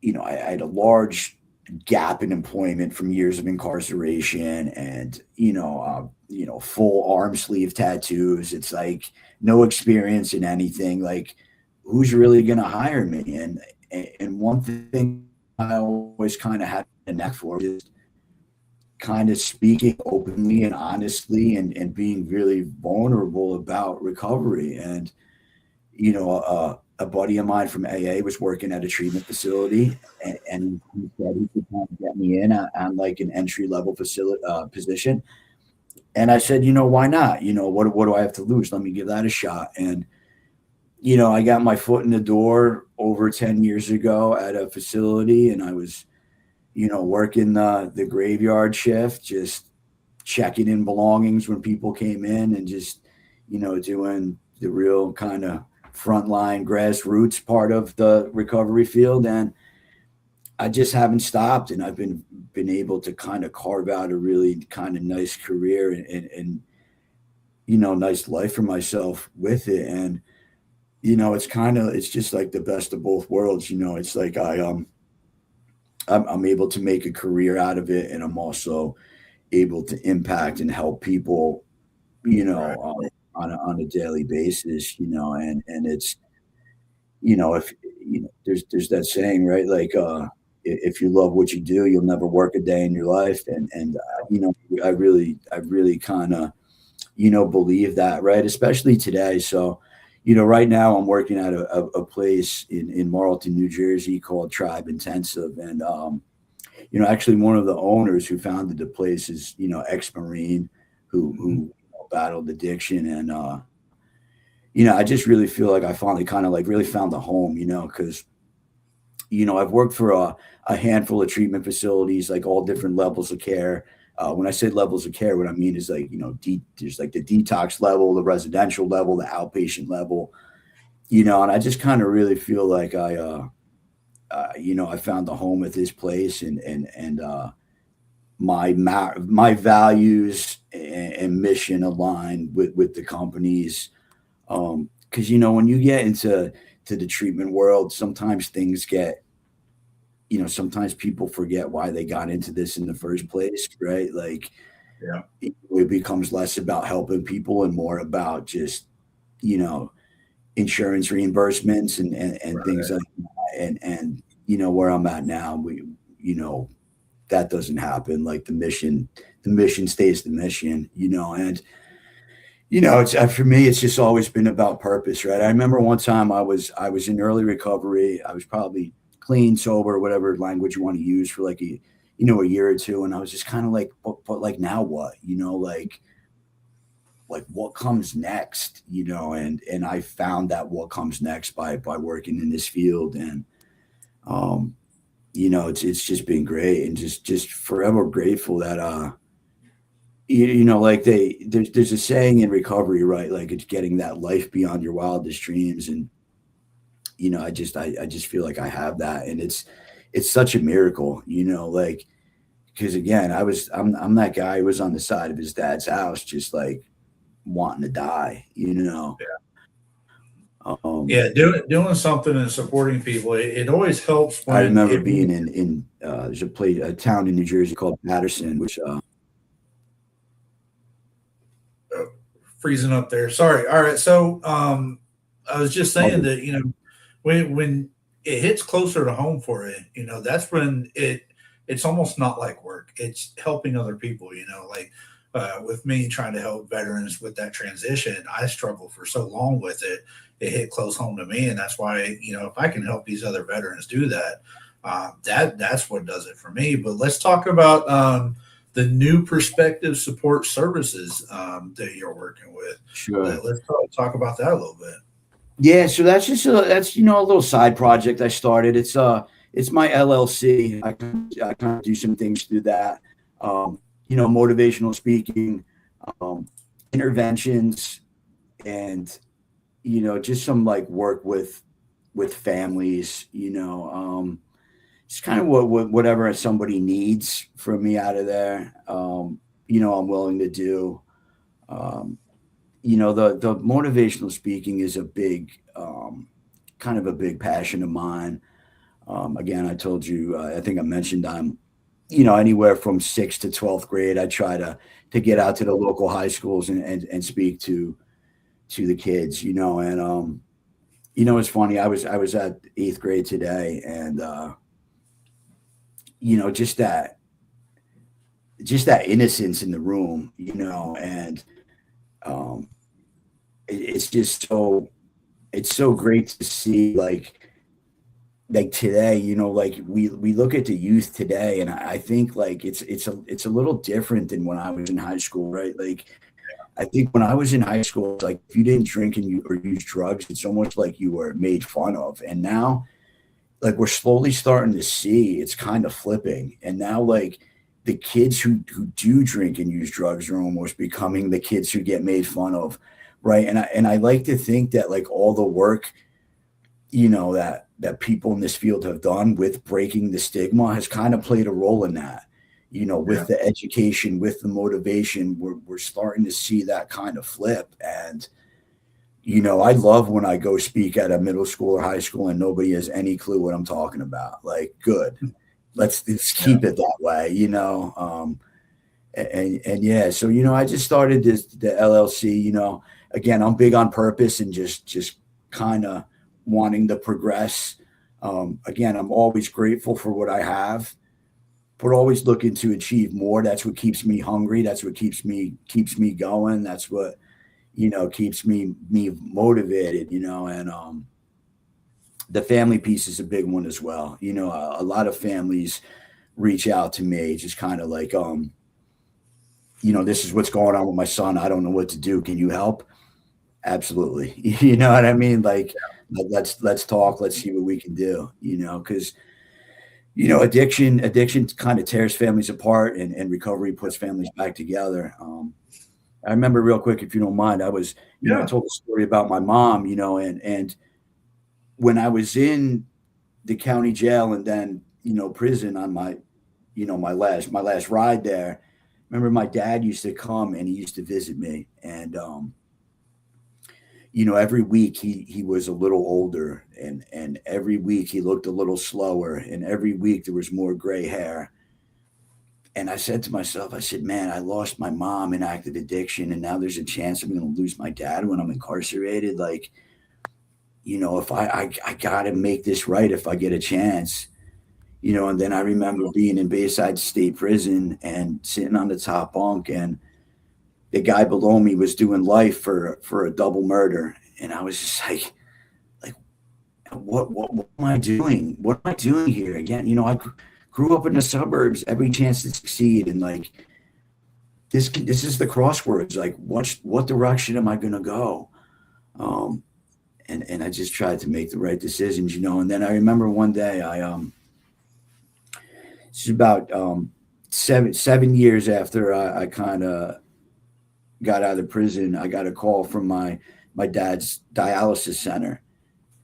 I had a large gap in employment from years of incarceration and, full arm sleeve tattoos. It's like no experience in anything. Like, who's really going to hire me? And one thing I always kind of had a knack for is kind of speaking openly and honestly and being really vulnerable about recovery. And, a buddy of mine from AA was working at a treatment facility and he said he could kind of get me in on like an entry level position. And I said, why not? What do I have to lose? Let me give that a shot. And, I got my foot in the door over 10 years ago at a facility and I was, working the graveyard shift, just checking in belongings when people came in and just, doing the real kind of frontline grassroots part of the recovery field. And I just haven't stopped. And I've been able to kind of carve out a really kind of nice career and nice life for myself with it. And, it's just like the best of both worlds. It's like I'm able to make a career out of it. And I'm also able to impact and help people, on a daily basis, and it's, if, there's that saying, right? Like, if you love what you do, you'll never work a day in your life. And I really kind of, believe that, right? Especially today. So, right now I'm working at a place in Marlton, New Jersey called Tribe Intensive. And, actually one of the owners who founded the place is, ex-Marine who battled addiction. And, I just really feel like I finally kind of like really found a home, because, I've worked for a handful of treatment facilities, like all different levels of care. When I say levels of care, what I mean is like, there's like the detox level, the residential level, the outpatient level, and I just kind of really feel like I found a home at this place, and my values and mission align with the companies. Because when you get into the treatment world, sometimes things get, sometimes people forget why they got into this in the first place, right? Like, Yeah. it becomes less about helping people and more about just, insurance reimbursements and Right. things like that. And where I'm at now, that doesn't happen. Like the mission stays the mission, and it's for me, it's just always been about purpose, right? I remember one time I was in early recovery. I was probably clean, sober, whatever language you want to use, for like a year or two, and I was just kind of like, but like now what? Like what comes next? And I found that what comes next by working in this field, and it's just been great, and just forever grateful that like there's a saying in recovery, right? Like it's getting that life beyond your wildest dreams. And I just feel like I have that, and it's such a miracle, like, because again, I'm that guy who was on the side of his dad's house just like wanting to die. Yeah, doing something and supporting people, it always helps I when remember being in there's a town in New Jersey called Patterson, which freezing up there. Sorry. All right. So I was just saying that, when it hits closer to home for it, that's when it's almost not like work. It's helping other people, like with me trying to help veterans with that transition. I struggled for so long with it. It hit close home to me. And that's why, if I can help these other veterans do that, that's what does it for me. But let's talk about the new perspective support services that you're working with. sure. Let's talk about that a little bit. Yeah, so that's just a little side project I started. It's my LLC. I kind of do some things through that. Motivational speaking, interventions, and just some like work with families. Just kind of whatever somebody needs from me out of there. I'm willing to do. The motivational speaking is a big, kind of a big passion of mine. Again, I told you, I think I mentioned I'm, anywhere from 6th to 12th grade, I try to get out to the local high schools and speak to the kids, and, it's funny. I was at 8th grade today, and, just that innocence in the room, and, it's just it's so great to see like today, like we look at the youth today, and I think like it's a little different than when I was in high school, right? Like I think when I was in high school, it's like if you didn't drink or use drugs, it's almost like you were made fun of. And now like we're slowly starting to see it's kind of flipping. And now like the kids who do drink and use drugs are almost becoming the kids who get made fun of, right? And I like to think that like all the work, that people in this field have done with breaking the stigma has kind of played a role in that, with the education, with the motivation, we're starting to see that kind of flip. And, I love when I go speak at a middle school or high school and nobody has any clue what I'm talking about. Like, good. Let's keep it that way, and yeah, so, I just started the LLC, again, I'm big on purpose and just kind of wanting to progress. Again, I'm always grateful for what I have, but always looking to achieve more. That's what keeps me hungry. That's what keeps me going. That's what, keeps me motivated, and, the family piece is a big one as well. A lot of families reach out to me just kind of like, this is what's going on with my son. I don't know what to do. Can you help? Absolutely. You know what I mean? Like, let's talk, let's see what we can do, because addiction kind of tears families apart, and recovery puts families back together. I remember real quick, if you don't mind, I was, I Yeah. told a story about my mom, and when I was in the county jail and then, prison on my, my last ride there, remember my dad used to come and he used to visit me. And, every week he was a little older, and every week he looked a little slower, and every week there was more gray hair. And I said to myself, I said, man, I lost my mom in active addiction, and now there's a chance I'm going to lose my dad when I'm incarcerated. Like, if I got to make this right if I get a chance. And then I remember being in Bayside State Prison and sitting on the top bunk, and the guy below me was doing life for a double murder. And I was just like, what am I doing? What am I doing here? Again, I grew up in the suburbs, every chance to succeed. And like, this is the crosswords. Like, what direction am I going to go? And I just tried to make the right decisions, and then I remember one day it's about 7 years after I kind of got out of prison, I got a call from my dad's dialysis center,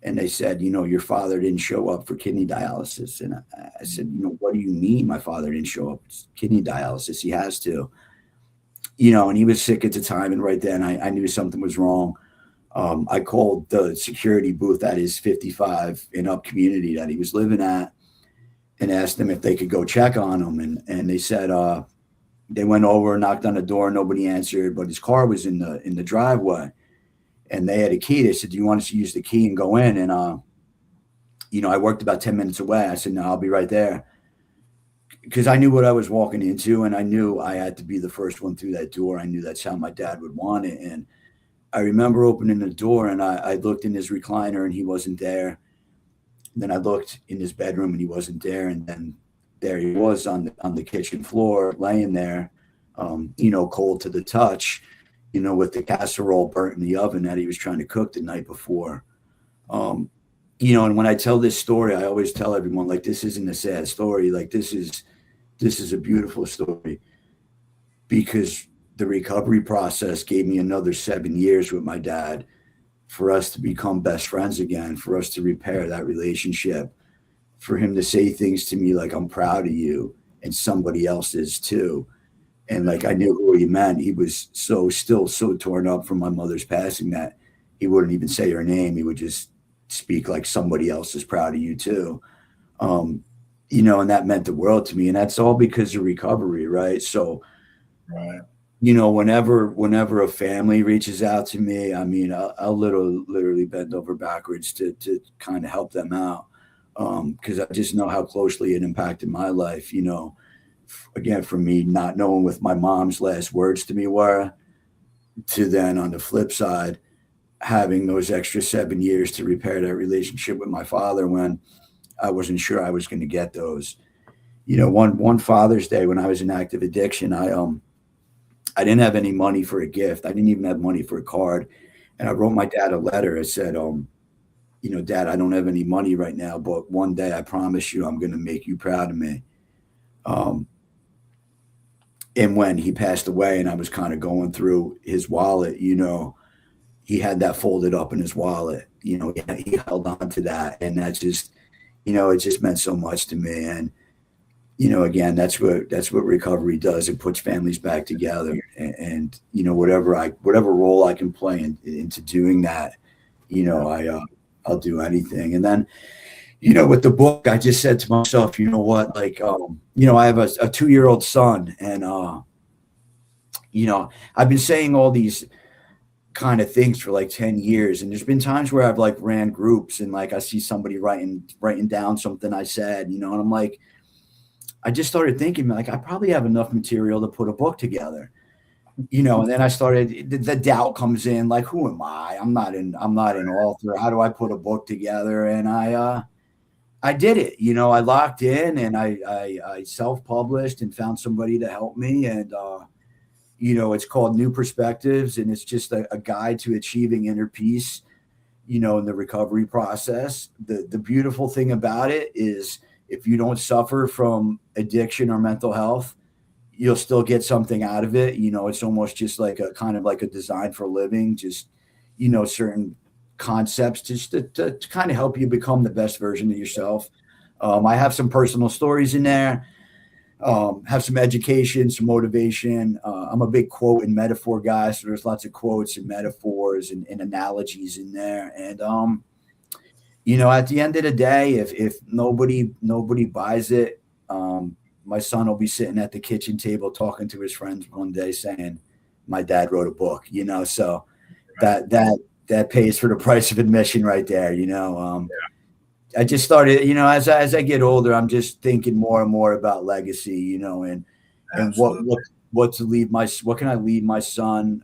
and they said, your father didn't show up for kidney dialysis. And I said, what do you mean my father didn't show up? It's kidney dialysis, he has to, and he was sick at the time. And right then I knew something was wrong. I called the security booth at his 55 and up community that he was living at, and asked them if they could go check on him. And they said, they went over, knocked on the door, nobody answered, but his car was in the driveway, and they had a key. They said, do you want us to use the key and go in? And, I worked about 10 minutes away. I said, no, I'll be right there. Because I knew what I was walking into, and I knew I had to be the first one through that door. I knew that's how my dad would want it. And I remember opening the door, and I looked in his recliner, and he wasn't there. And then I looked in his bedroom, and he wasn't there. And then there he was on the kitchen floor, laying there, cold to the touch, with the casserole burnt in the oven that he was trying to cook the night before. And when I tell this story, I always tell everyone, like, this isn't a sad story. Like, this is a beautiful story, because the recovery process gave me another 7 years with my dad for us to become best friends again, for us to repair that relationship, for him to say things to me like, I'm proud of you, and somebody else is too. And like, I knew who he meant. He was still so torn up from my mother's passing that he wouldn't even say her name. He would just speak like, somebody else is proud of you too. And that meant the world to me. And that's all because of recovery, right? So, Right. Whenever a family reaches out to me, I mean, I'll literally bend over backwards to kind of help them out. Because I just know how closely it impacted my life, again, from me not knowing what my mom's last words to me were, to then on the flip side, having those extra 7 years to repair that relationship with my father when I wasn't sure I was going to get those. One Father's Day when I was in active addiction, I didn't have any money for a gift. I didn't even have money for a card. And I wrote my dad a letter. I said, Dad, I don't have any money right now, but one day I promise you I'm going to make you proud of me. And when he passed away and I was kind of going through his wallet, he had that folded up in his wallet. He held on to that. And that just, it just meant so much to me. And, again, that's what recovery does. It puts families back together, and whatever role I can play into doing that, I'll do anything. And then, with the book, I just said to myself, you know what, like, I have a 2-year-old son, and, I've been saying all these kind of things for like 10 years. And there's been times where I've like ran groups, and like, I see somebody writing down something I said, and I'm like, I just started thinking, like, I probably have enough material to put a book together, and then I started, the doubt comes in, like, who am I? I'm not an author. How do I put a book together? And I did it, I locked in, and I self-published and found somebody to help me. And, It's called New Perspectives, and it's just a guide to achieving inner peace, in the recovery process. The beautiful thing about it is if you don't suffer from addiction or mental health, you'll still get something out of it. It's almost just like a kind of like a design for living, just, certain concepts just to kind of help you become the best version of yourself. I have some personal stories in there, have some education, some motivation. I'm a big quote and metaphor guy. So there's lots of quotes and metaphors and analogies in there. And, at the end of the day, if nobody buys it, my son will be sitting at the kitchen table talking to his friends one day saying, my dad wrote a book, so that pays for the price of admission right there. I just started, as I get older, I'm just thinking more and more about legacy, and what to leave what can I leave my son,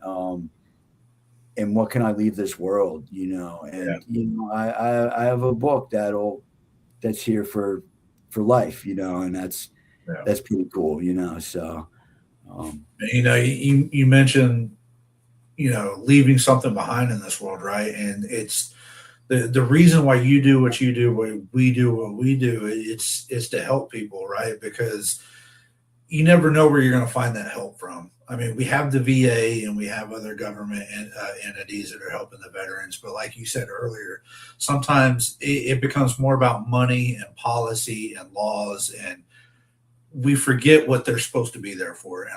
and what can I leave this world, and I have a book that's here for life, and that's pretty cool, so you mentioned leaving something behind in this world, right? And it's the reason why you do what you do, why we do what we do, it's to help people, right? Because you never know where you're going to find that help from. I mean, we have the VA and we have other government entities that are helping the veterans, but like you said earlier, sometimes it becomes more about money and policy and laws, and we forget what they're supposed to be there for. And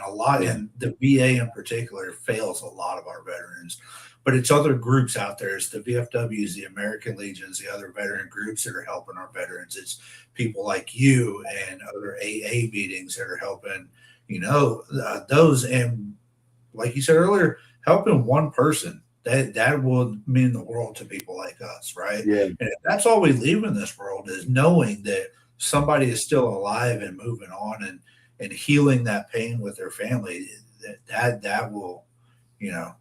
and the VA in particular fails a lot of our veterans, but it's other groups out there. It's the VFWs, the American Legions, the other veteran groups that are helping our veterans. It's people like you and other AA meetings that are helping, those. And like you said earlier, helping one person, that will mean the world to people like us, right? Yeah. And if that's all we leave in this world is knowing that somebody is still alive and moving on and healing that pain with their family, that will,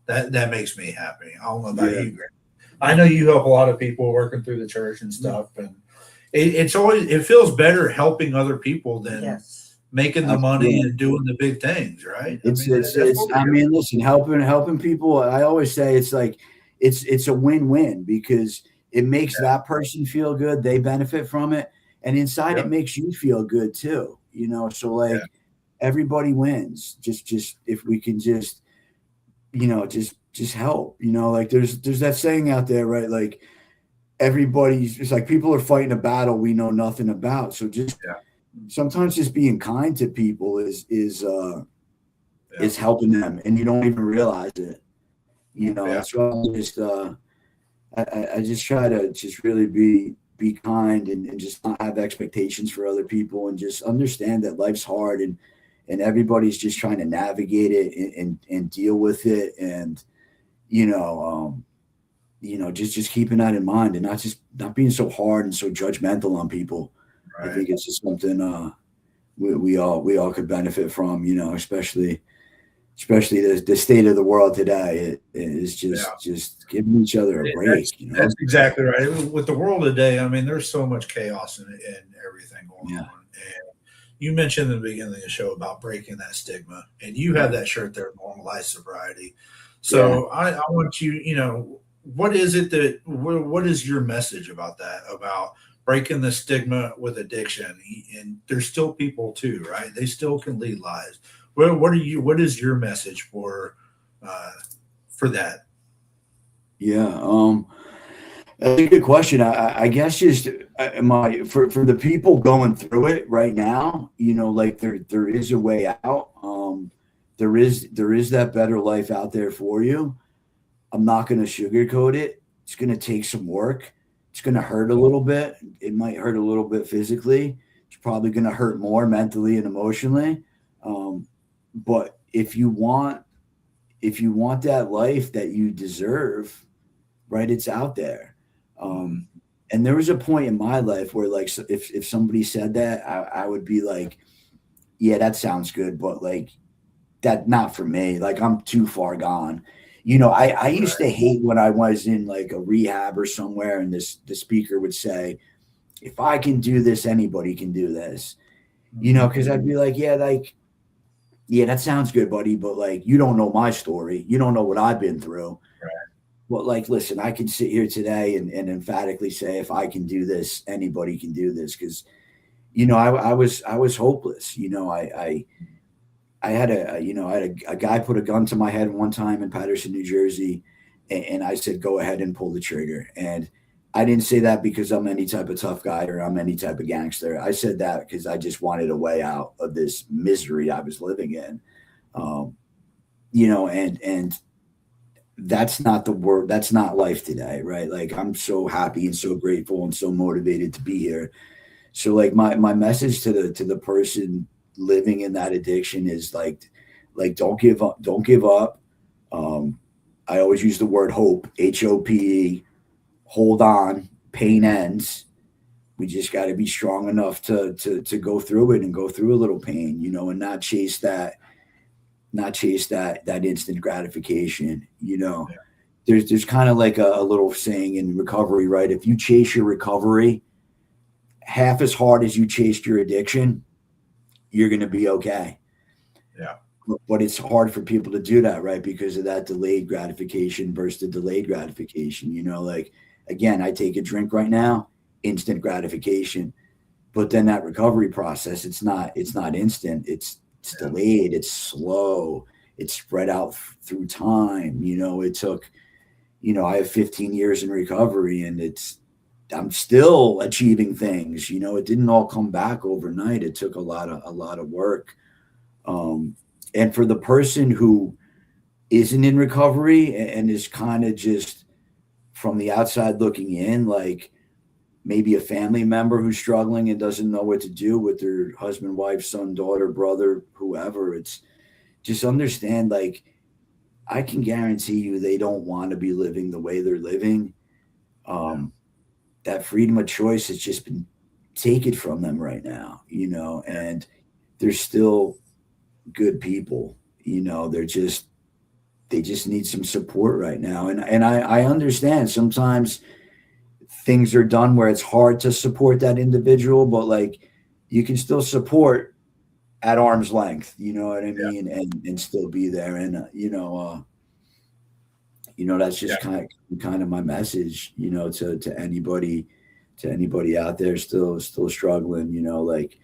that makes me happy. I don't know about you, Greg. I know you help a lot of people working through the church and stuff, and it feels better helping other people than making the money and doing the big things, right? Listen, helping people. I always say it's like it's a win-win, because it makes that person feel good, they benefit from it, and inside it makes you feel good too. So everybody wins. Just if we can just help. There's that saying out there, right? Like it's like people are fighting a battle we know nothing about. So sometimes just being kind to people is helping them, and you don't even realize it. That's why I just try to just really be kind and just not have expectations for other people, and just understand that life's hard and everybody's just trying to navigate it and deal with it. And, just keeping that in mind, and not being so hard and so judgmental on people. Right. I think it's just something we all could benefit from, especially the state of the world today. It is just giving each other a break. That's exactly right. With the world today, I mean, there's so much chaos and everything going on. And you mentioned in the beginning of the show about breaking that stigma, and you have that shirt there, Normalize Sobriety. So I want you, what is it what is your message about that, about breaking the stigma with addiction? And there's still people too, right? They still can lead lives. What is your message for that? Yeah. That's a good question. I guess just for the people going through it right now, there is a way out. There is that better life out there for you. I'm not going to sugarcoat it. It's going to take some work. It's going to hurt a little bit. It might hurt a little bit physically. It's probably going to hurt more mentally and emotionally. But if you want that life that you deserve, right, it's out there. And there was a point in my life where, like, if somebody said that, I would be like, yeah, that sounds good, but like, that not for me. Like, I'm too far gone. I used to hate when I was in like a rehab or somewhere, and the speaker would say, if I can do this, anybody can do this, because I'd be like, yeah, like, yeah, that sounds good, buddy. But like, you don't know my story. You don't know what I've been through. Right. Well, like, listen, I can sit here today and emphatically say, if I can do this, anybody can do this. Cause I was hopeless. I had a guy put a gun to my head one time in Patterson, New Jersey. And I said, go ahead and pull the trigger. And I didn't say that because I'm any type of tough guy or I'm any type of gangster. I said that because I just wanted a way out of this misery I was living in. And that's not the word. That's not life today, right? Like, I'm so happy and so grateful and so motivated to be here. So like my message to the person living in that addiction is like don't give up. Don't give up. I always use the word hope, HOPE. Hold on, pain ends. We just got to be strong enough to go through it and go through a little pain, and not chase that instant gratification. Yeah. There's kind of like a little saying in recovery, right? If you chase your recovery half as hard as you chased your addiction, you're going to be okay. Yeah. But it's hard for people to do that, right? Because of that delayed gratification versus the delayed gratification. Like, again, I take a drink right now, instant gratification. But then that recovery process, it's not instant. It's delayed. It's slow. It's spread out through time. It took, I have 15 years in recovery, and I'm still achieving things. It didn't all come back overnight. It took a lot of work. And for the person who isn't in recovery and is kind of just from the outside looking in, like maybe a family member who's struggling and doesn't know what to do with their husband, wife, son, daughter, brother, whoever, it's just understand, like, I can guarantee you they don't want to be living the way they're living. That freedom of choice has just been taken from them right now, and they're still good people. They just need some support right now. And I understand sometimes things are done where it's hard to support that individual, but like, you can still support at arm's length, you know what I mean? And still be there. And, that's just kind of my message, to anybody out there still struggling, like,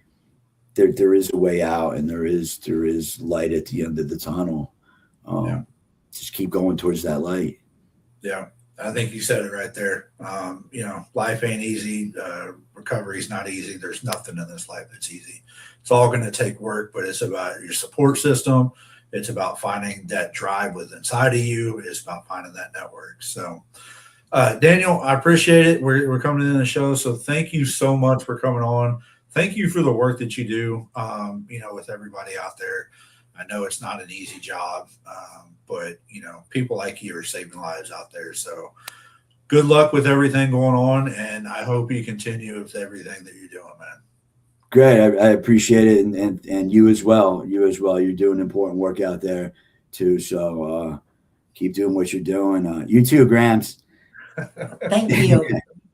there is a way out, and there is light at the end of the tunnel. Just keep going towards that light. Yeah, I think you said it right there. Life ain't easy. Recovery is not easy. There's nothing in this life that's easy. It's all going to take work, but it's about your support system. It's about finding that drive within inside of you. It's about finding that network. So, Daniel, I appreciate it. We're coming in the show, so thank you so much for coming on. Thank you for the work that you do, with everybody out there. I know it's not an easy job, but, people like you are saving lives out there. So good luck with everything going on, and I hope you continue with everything that you're doing, man. Great. I appreciate it. And you as well. You're doing important work out there too. So keep doing what you're doing. You too, Grams. Thank you.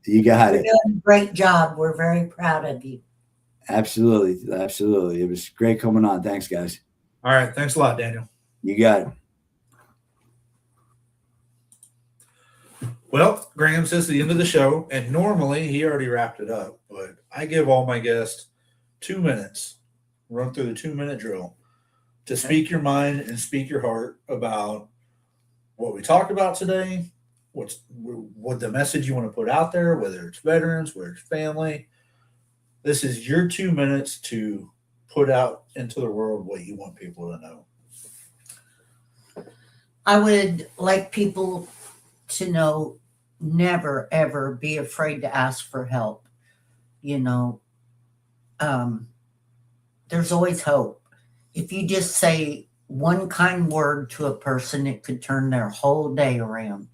You got it. You're doing a great job. We're very proud of you. Absolutely. It was great coming on. Thanks, guys. All right. Thanks a lot, Daniel. You got it. Well, Grams, this is the end of the show, and normally he already wrapped it up, but I give all my guests 2 minutes, run through the 2-minute drill to speak your mind and speak your heart about what we talked about today, what the message you want to put out there, whether it's veterans, whether it's family. This is your 2 minutes to put out into the world what you want people to know. I would like people to know, never, ever be afraid to ask for help. There's always hope. If you just say one kind word to a person, it could turn their whole day around.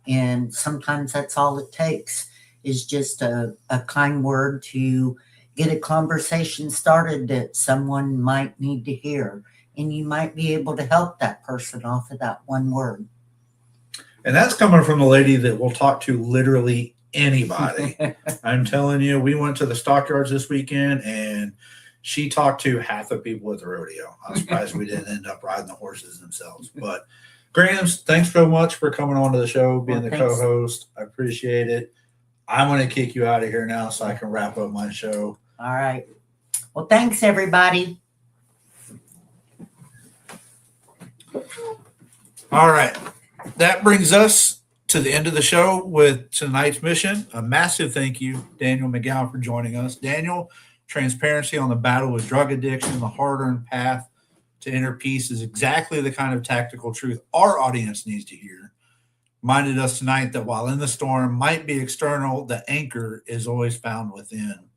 And sometimes that's all it takes, is just a kind word to get a conversation started that someone might need to hear. And you might be able to help that person off of that one word. And that's coming from a lady that will talk to literally anybody. I'm telling you, we went to the stockyards this weekend, and she talked to half the people at the rodeo. I'm surprised we didn't end up riding the horses themselves. But Grams, thanks so much for coming on to the show, being the co-host. I appreciate it. I'm going to kick you out of here now so I can wrap up my show. All right. Well, thanks, everybody. All right. That brings us to the end of the show with tonight's mission. A massive thank you, Daniel McGowan, for joining us. Daniel, transparency on the battle with drug addiction, the hard-earned path to inner peace is exactly the kind of tactical truth our audience needs to hear. Reminded us tonight that while in the storm might be external, the anchor is always found within.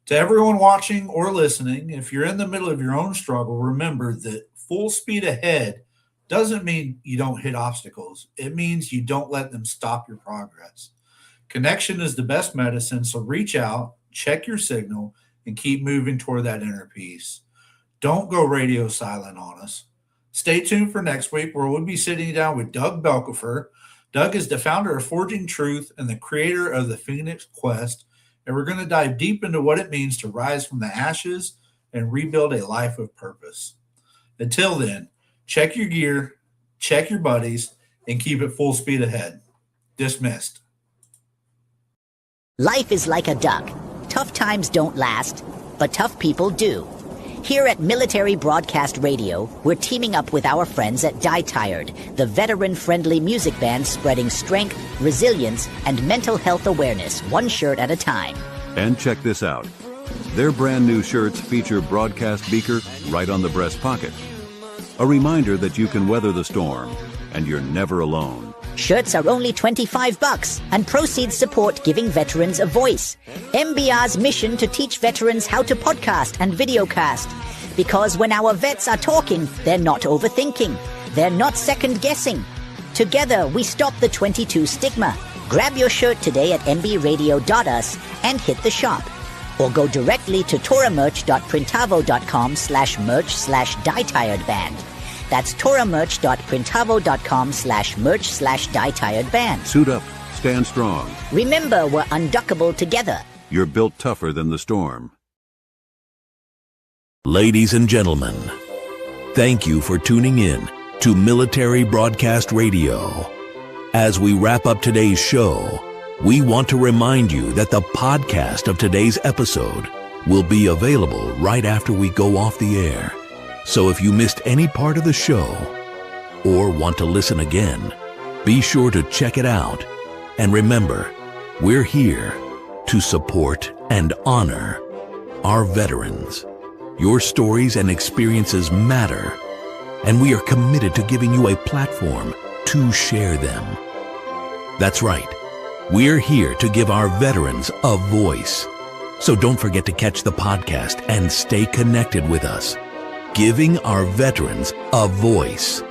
To everyone watching or listening, if you're in the middle of your own struggle, remember that full speed ahead doesn't mean you don't hit obstacles. It means you don't let them stop your progress. Connection is the best medicine, so reach out, check your signal, and keep moving toward that inner peace. Don't go radio silent on us. Stay tuned for next week, where we'll be sitting down with Doug Belkifer. Doug is the founder of Forging Truth and the creator of the Phoenix Quest, and we're going to dive deep into what it means to rise from the ashes and rebuild a life of purpose. Until then, check your gear, check your buddies, and keep it full speed ahead. Dismissed. Life is like a duck. Tough times don't last, but tough people do. Here at Military Broadcast Radio, we're teaming up with our friends at Die Tired, the veteran-friendly music band spreading strength, resilience, and mental health awareness one shirt at a time. And check this out. Their brand new shirts feature broadcast beaker right on the breast pocket. A reminder that you can weather the storm, and you're never alone. Shirts are only $25, and proceeds support giving veterans a voice. MBR's mission to teach veterans how to podcast and videocast. Because when our vets are talking, they're not overthinking. They're not second-guessing. Together, we stop the 22 stigma. Grab your shirt today at mbradio.us and hit the shop. Or go directly to toramerch.printavo.com/merch/dietiredband. That's toramerch.printavo.com/merch/dietiredband. Suit up, stand strong. Remember, we're unduckable together. You're built tougher than the storm. Ladies and gentlemen, thank you for tuning in to Military Broadcast Radio. As we wrap up today's show, we want to remind you that the podcast of today's episode will be available right after we go off the air. So if you missed any part of the show or want to listen again, be sure to check it out. And remember, we're here to support and honor our veterans. Your stories and experiences matter, and we are committed to giving you a platform to share them. That's right. We're here to give our veterans a voice. So don't forget to catch the podcast and stay connected with us. Giving our veterans a voice.